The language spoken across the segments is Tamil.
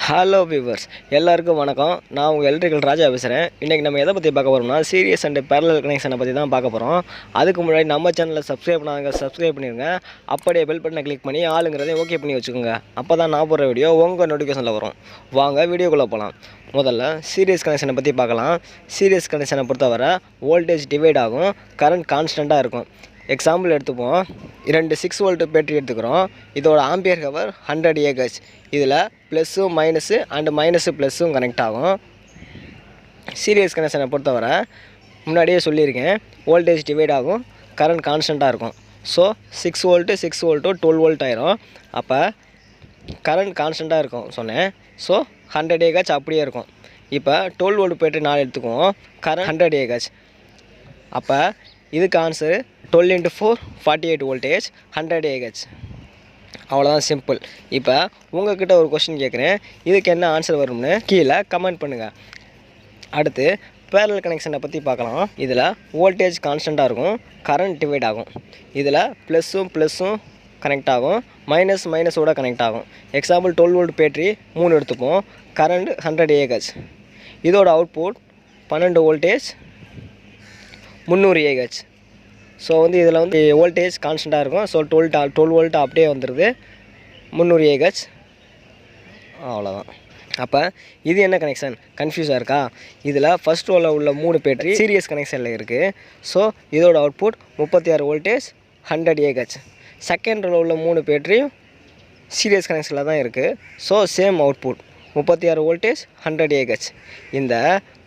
ஹலோ வியூவர்ஸ், எல்லாருக்கும் வணக்கம். நான் உங்கள் எலக்ட்ரிக்கல் ராஜா பேசுகிறேன். இன்றைக்கி நம்ம எதை பற்றி பார்க்க போகிறோம்னா சீரியஸ் அண்ட் பேரலல் கனெக்ஷனை பற்றி தான் பார்க்க போகிறோம். அதுக்கு முன்னாடி நம்ம சேனலில் சப்ஸ்கிரைப் பண்ணாங்க, சப்ஸ்கிரைப் பண்ணிடுங்க. அப்படியே பெல் பட்டனை கிளிக் பண்ணி ஆளுங்கிறதையும் ஓகே பண்ணி வச்சுக்கோங்க. அப்போ தான் நான் போடுற வீடியோ உங்கள் நோட்டிஃபிகேஷனில் வரும். வாங்க வீடியோக்குள்ளே போகலாம். முதல்ல சீரியஸ் கனெக்ஷனை பற்றி பார்க்கலாம். சீரியஸ் கனெக்ஷனை பொறுத்தவரை வோல்டேஜ் டிவைட் ஆகும், கரண்ட் கான்ஸ்டண்ட்டாக இருக்கும். எக்ஸாம்பிள் எடுத்துப்போம். 2 6 வோல்ட் பேட்டரி எடுத்துக்கிறோம். இதோட ஆம்பியர் ஹவர் 100 ஏஹெச். இதில் ப்ளஸ்ஸும் மைனஸு அண்டு மைனஸு ப்ளஸ்ஸும் கனெக்ட் ஆகும். சீரியஸ் கனெக்ஷனை பொறுத்தவரை முன்னாடியே சொல்லியிருக்கேன், வோல்டேஜ் டிவைட் ஆகும், கரண்ட் கான்ஸ்டண்ட்டாக இருக்கும். ஸோ 6 வோல்ட்டு 12 வோல்ட் ஆயிரும். அப்போ கரண்ட் கான்ஸ்டண்ட்டாக இருக்கும் சொன்னேன். ஸோ 100 ஏஹெச் அப்படியே இருக்கும். இப்போ 12 வோல்ட் பேட்டரி 4 எடுத்துக்குவோம், கரண்ட் 100 ஏஹெச். அப்போ இதுக்கு ஆன்சரு 12 × 4 48 வோல்டேஜ் 100 ஏஹெச். அவ்வளோதான், சிம்பிள். இப்போ உங்கள்கிட்ட ஒரு கொஸ்டின் கேட்குறேன், இதுக்கு என்ன ஆன்சர் வரும்னு கீழே கமெண்ட் பண்ணுங்கள். அடுத்து பேரலல் கனெக்ஷனை பற்றி பார்க்கலாம். இதில் வோல்டேஜ் கான்ஸ்டண்ட்டாக இருக்கும், கரண்ட் டிவைட் ஆகும். இதில் ப்ளஸ்ஸும் கனெக்ட் ஆகும், மைனஸோட கனெக்ட் ஆகும். எக்ஸாம்பிள் 12 வோல்ட் பேட்டரி 3 எடுத்துப்போம், கரண்ட் 100 ஏஹெச். இதோட அவுட்புட் 12 வோல்டேஜ் 300 ஏஹெச். ஸோ இதில் வோல்டேஜ் கான்ஸ்டண்ட்டாக இருக்கும். ஸோ 12 வோல்ட் அப்படியே வந்துடுது, 300 ஏஹெச். அவ்வளோதான். அப்போ இது என்ன கனெக்ஷன்? கன்ஃபியூஸாக இருக்கா? இதில் ஃபஸ்ட் ரோவில் உள்ள 3 பேட்டரி சீரியஸ் கனெக்ஷனில் இருக்குது. ஸோ இதோட அவுட்புட் 36 வோல்டேஜ் 100 ஏஹெச். செகண்ட் ரோவில் உள்ள 3 பேட்டரியும் சீரியஸ் கனெக்ஷனில் தான் இருக்குது. So same output 36 voltage 100 AH. இந்த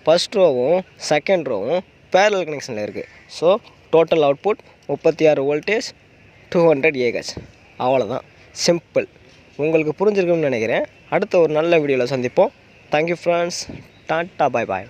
ஃபஸ்ட் ரோவும் செகண்ட் ரோவும் பேரலல் கனெக்ஷனில் இருக்குது. So total output 36 voltage 200 AH. அவ்வளோதான், சிம்பிள். உங்களுக்கு புரிஞ்சிருக்குன்னு நினைக்கிறேன். அடுத்த ஒரு நல்ல வீடியோவில் சந்திப்போம். Thank you friends. டாட்டா, பாய் பாய்.